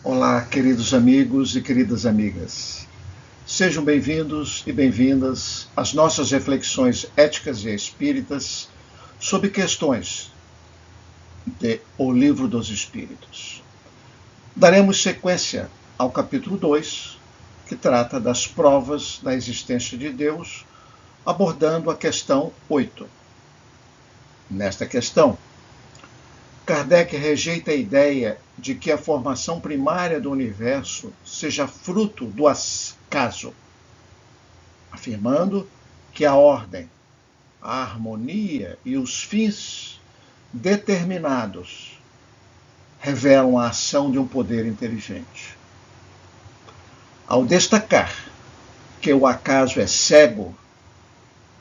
Olá, queridos amigos e queridas amigas. Sejam bem-vindos e bem-vindas às nossas reflexões éticas e espíritas sobre questões de O Livro dos Espíritos. Daremos sequência ao capítulo 2, que trata das provas da existência de Deus, abordando a questão 8. Nesta questão, Kardec rejeita a ideia de que a formação primária do universo seja fruto do acaso, afirmando que a ordem, a harmonia e os fins determinados revelam a ação de um poder inteligente. Ao destacar que o acaso é cego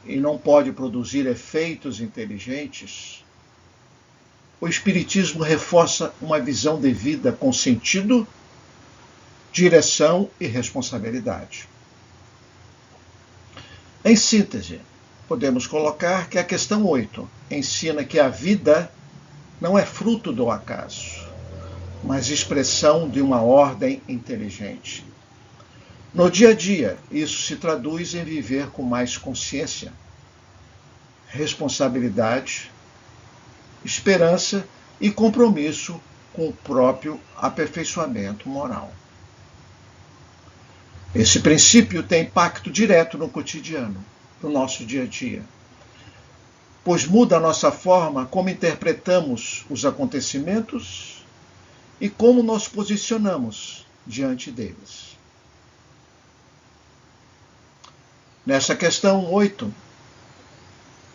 e não pode produzir efeitos inteligentes, o Espiritismo reforça uma visão de vida com sentido, direção e responsabilidade. Em síntese, podemos colocar que a questão 8 ensina que a vida não é fruto do acaso, mas expressão de uma ordem inteligente. No dia a dia, isso se traduz em viver com mais consciência, responsabilidade, esperança e compromisso com o próprio aperfeiçoamento moral. Esse princípio tem impacto direto no cotidiano, no nosso dia a dia, pois muda a nossa forma como interpretamos os acontecimentos e como nos posicionamos diante deles. Nessa questão 8,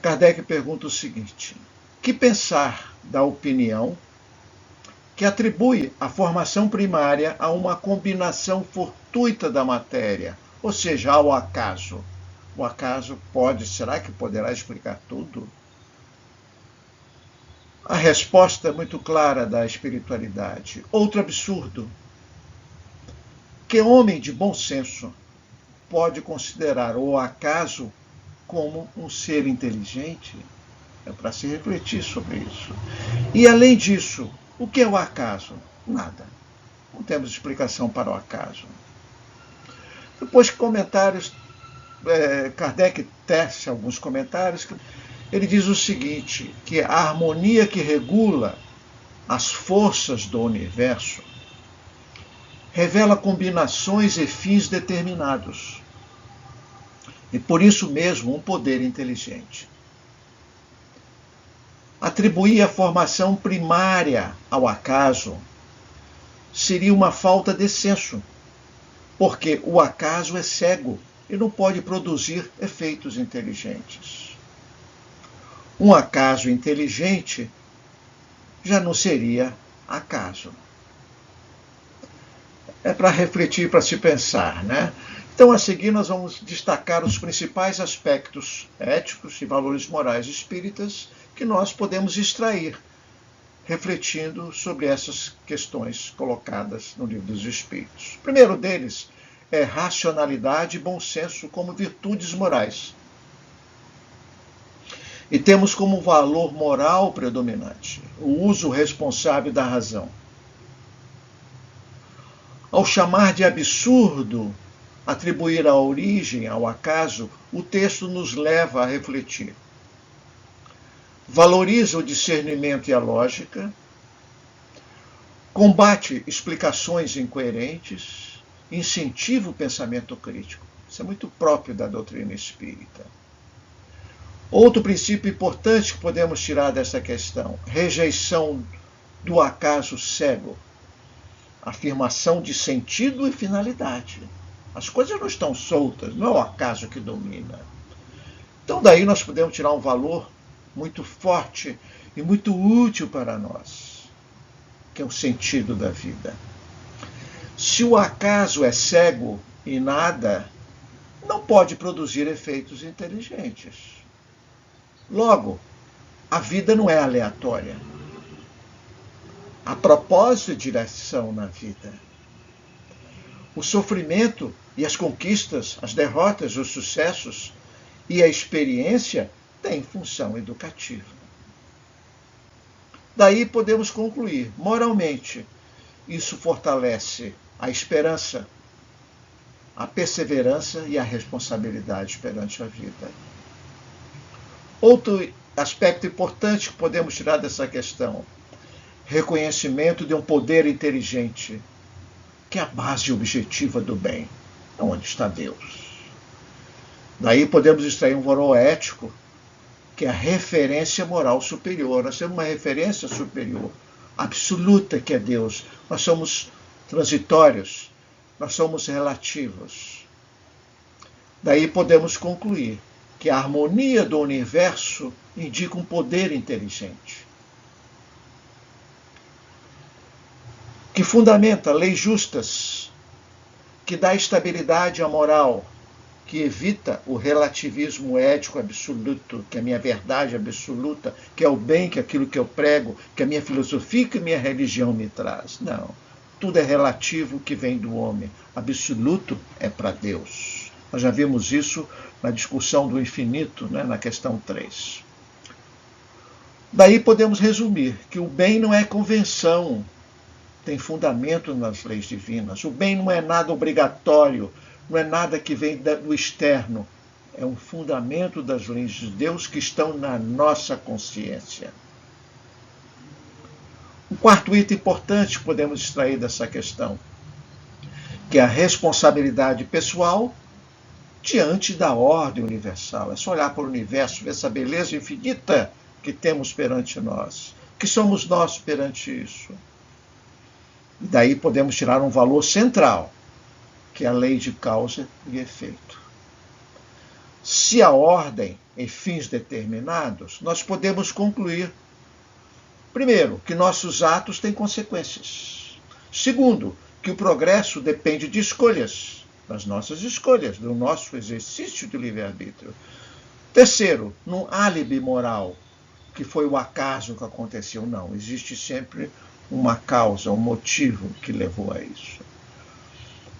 Kardec pergunta o seguinte: que pensar da opinião que atribui a formação primária a uma combinação fortuita da matéria, ou seja, ao acaso? O acaso será que poderá explicar tudo? A resposta é muito clara da espiritualidade. Outro absurdo. Que homem de bom senso pode considerar o acaso como um ser inteligente? É para se refletir sobre isso. E, além disso, o que é o acaso? Nada. Não temos explicação para o acaso. Depois que Kardec tece alguns comentários, ele diz o seguinte, que a harmonia que regula as forças do universo revela combinações e fins determinados. E, por isso mesmo, um poder inteligente. Atribuir a formação primária ao acaso seria uma falta de senso, porque o acaso é cego e não pode produzir efeitos inteligentes. Um acaso inteligente já não seria acaso. É para refletir, para se pensar, né? Então, a seguir, nós vamos destacar os principais aspectos éticos e valores morais espíritas que nós podemos extrair, refletindo sobre essas questões colocadas no Livro dos Espíritos. O primeiro deles é racionalidade e bom senso como virtudes morais. E temos como valor moral predominante o uso responsável da razão. Ao chamar de absurdo atribuir a origem ao acaso, o texto nos leva a refletir. Valoriza o discernimento e a lógica, combate explicações incoerentes, incentiva o pensamento crítico. Isso é muito próprio da doutrina espírita. Outro princípio importante que podemos tirar dessa questão: rejeição do acaso cego, afirmação de sentido e finalidade. As coisas não estão soltas, não é o acaso que domina. Então, daí nós podemos tirar um valor muito forte e muito útil para nós, que é o sentido da vida. Se o acaso é cego e nada, não pode produzir efeitos inteligentes. Logo, a vida não é aleatória. Há propósito e direção na vida. O sofrimento e as conquistas, as derrotas, os sucessos e a experiência têm função educativa. Daí podemos concluir, moralmente, isso fortalece a esperança, a perseverança e a responsabilidade perante a vida. Outro aspecto importante que podemos tirar dessa questão: reconhecimento de um poder inteligente, que é a base objetiva do bem, onde está Deus. Daí podemos extrair um valor ético, que é a referência moral superior. Nós temos uma referência superior, absoluta, que é Deus. Nós somos transitórios, nós somos relativos. Daí podemos concluir que a harmonia do universo indica um poder inteligente, que fundamenta leis justas, que dá estabilidade à moral, que evita o relativismo ético absoluto, que é a minha verdade absoluta, que é o bem, que é aquilo que eu prego, que a minha filosofia, que a minha religião me traz. Não. Tudo é relativo que vem do homem. Absoluto é para Deus. Nós já vimos isso na discussão do infinito, né, na questão 3. Daí podemos resumir que o bem não é convenção, tem fundamento nas leis divinas. O bem não é nada obrigatório, não é nada que vem do externo. É um fundamento das leis de Deus que estão na nossa consciência. Um quarto item importante que podemos extrair dessa questão, que é a responsabilidade pessoal diante da ordem universal. É só olhar para o universo, ver essa beleza infinita que temos perante nós, que somos nós perante isso. E daí podemos tirar um valor central, que é a lei de causa e efeito. Se a ordem em fins determinados, nós podemos concluir, primeiro, que nossos atos têm consequências. Segundo, que o progresso depende de escolhas, das nossas escolhas, do nosso exercício de livre-arbítrio. Terceiro, num álibi moral, que foi o acaso que aconteceu. Não, existe sempre uma causa, um motivo que levou a isso.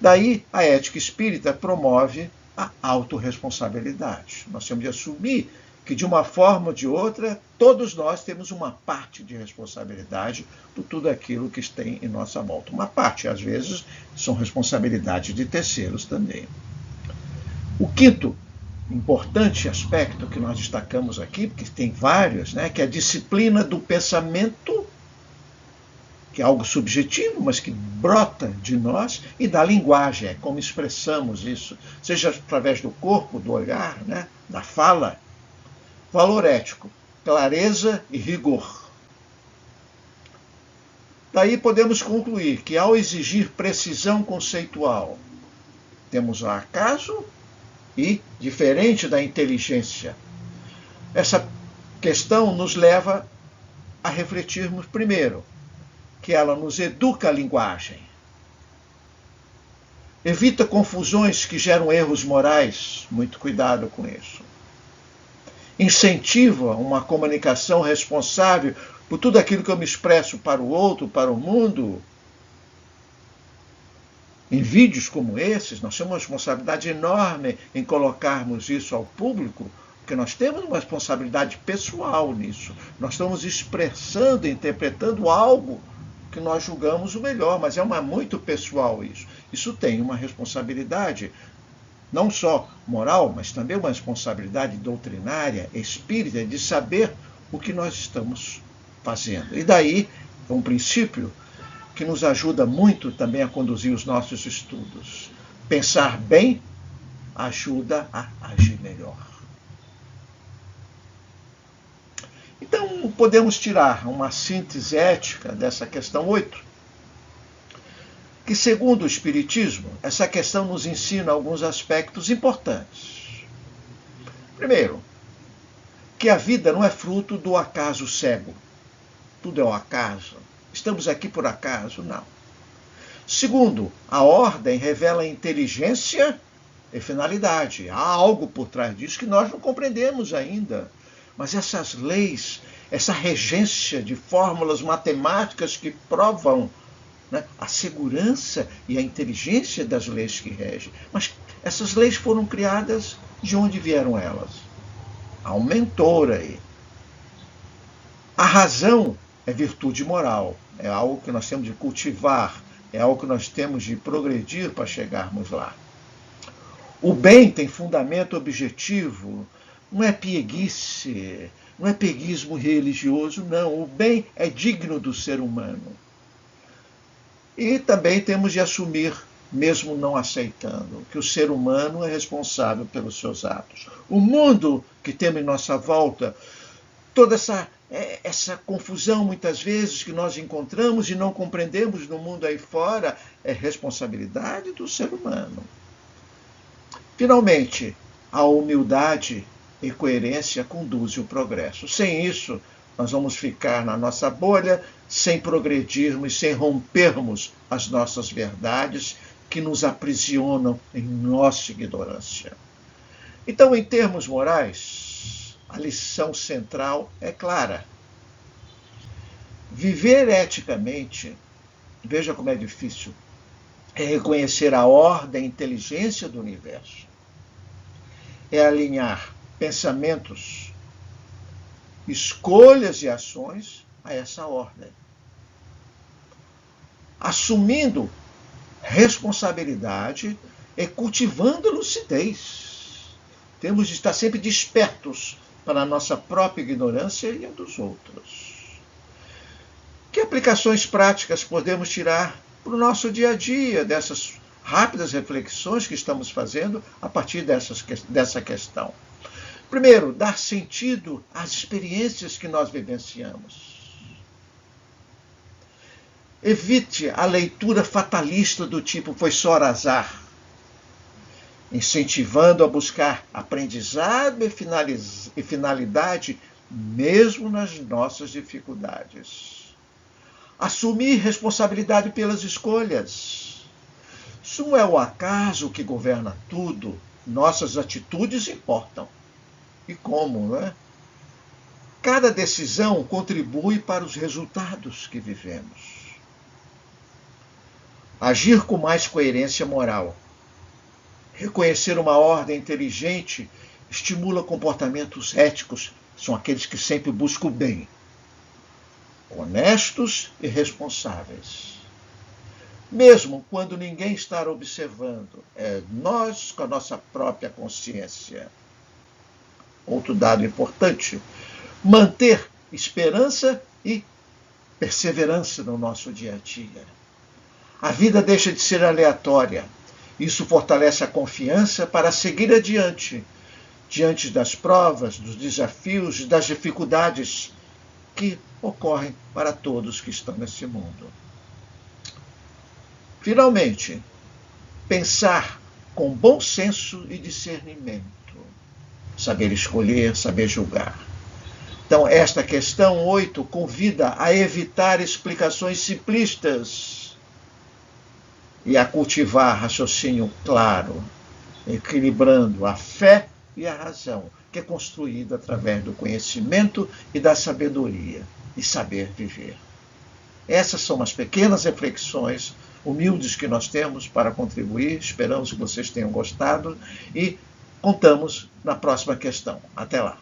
Daí, a ética espírita promove a autorresponsabilidade. Nós temos de assumir que, de uma forma ou de outra, todos nós temos uma parte de responsabilidade por tudo aquilo que tem em nossa volta. Uma parte, às vezes, são responsabilidades de terceiros também. O quinto importante aspecto que nós destacamos aqui, porque tem vários, né, que é a disciplina do pensamento, que é algo subjetivo, mas que brota de nós, e da linguagem, é como expressamos isso, seja através do corpo, do olhar, né, da fala. Valor ético, clareza e rigor. Daí podemos concluir que, ao exigir precisão conceitual, temos o acaso e diferente da inteligência. Essa questão nos leva a refletirmos, primeiro, que ela nos educa a linguagem, evita confusões que geram erros morais, muito cuidado com isso, incentiva uma comunicação responsável por tudo aquilo que eu me expresso para o outro, para o mundo. Em vídeos como esses, nós temos uma responsabilidade enorme em colocarmos isso ao público, porque nós temos uma responsabilidade pessoal nisso. Nós estamos expressando, interpretando algo que nós julgamos o melhor, mas é muito pessoal isso. Isso tem uma responsabilidade, não só moral, mas também uma responsabilidade doutrinária, espírita, de saber o que nós estamos fazendo. E daí, é um princípio que nos ajuda muito também a conduzir os nossos estudos. Pensar bem ajuda a agir melhor. Então, podemos tirar uma síntese ética dessa questão 8, que, segundo o Espiritismo, essa questão nos ensina alguns aspectos importantes. Primeiro, que a vida não é fruto do acaso cego. Tudo é um acaso. Estamos aqui por acaso? Não. Segundo, a ordem revela inteligência e finalidade. Há algo por trás disso que nós não compreendemos ainda. Mas essas leis, essa regência de fórmulas matemáticas que provam, né, a segurança e a inteligência das leis que regem. Mas essas leis foram criadas, de onde vieram elas? Há um mentor aí. A razão é virtude moral. é algo que nós temos de cultivar, é algo que nós temos de progredir para chegarmos lá. O bem tem fundamento objetivo, não é pieguice, não é peguismo religioso, não. O bem é digno do ser humano. E também temos de assumir, mesmo não aceitando, que o ser humano é responsável pelos seus atos. O mundo que temos em nossa volta, toda essa confusão, muitas vezes, que nós encontramos e não compreendemos no mundo aí fora, é responsabilidade do ser humano. Finalmente, a humildade e coerência conduzem o progresso. Sem isso, nós vamos ficar na nossa bolha, sem progredirmos, sem rompermos as nossas verdades que nos aprisionam em nossa ignorância. Então, em termos morais, a lição central é clara. Viver eticamente, veja como é difícil, é reconhecer a ordem e inteligência do universo. É alinhar pensamentos, escolhas e ações a essa ordem. Assumindo responsabilidade e cultivando lucidez. Temos de estar sempre despertos para a nossa própria ignorância e a dos outros. Que aplicações práticas podemos tirar para o nosso dia a dia dessas rápidas reflexões que estamos fazendo a partir dessa questão? Primeiro, dar sentido às experiências que nós vivenciamos. Evite a leitura fatalista do tipo foi só azar, incentivando a buscar aprendizado e finalidade mesmo nas nossas dificuldades. Assumir responsabilidade pelas escolhas. Isso não é o acaso que governa tudo. Nossas atitudes importam. E como, não é? Cada decisão contribui para os resultados que vivemos. Agir com mais coerência moral. Reconhecer uma ordem inteligente estimula comportamentos éticos, são aqueles que sempre buscam o bem. Honestos e responsáveis. Mesmo quando ninguém está observando, é nós com a nossa própria consciência. Outro dado importante, manter esperança e perseverança no nosso dia a dia. A vida deixa de ser aleatória. Isso fortalece a confiança para seguir adiante, diante das provas, dos desafios e das dificuldades que ocorrem para todos que estão nesse mundo. Finalmente, pensar com bom senso e discernimento. Saber escolher, saber julgar. Então, esta questão 8 convida a evitar explicações simplistas e a cultivar raciocínio claro, equilibrando a fé e a razão, que é construída através do conhecimento e da sabedoria, e saber viver. Essas são as pequenas reflexões humildes que nós temos para contribuir. Esperamos que vocês tenham gostado e contamos na próxima questão. Até lá!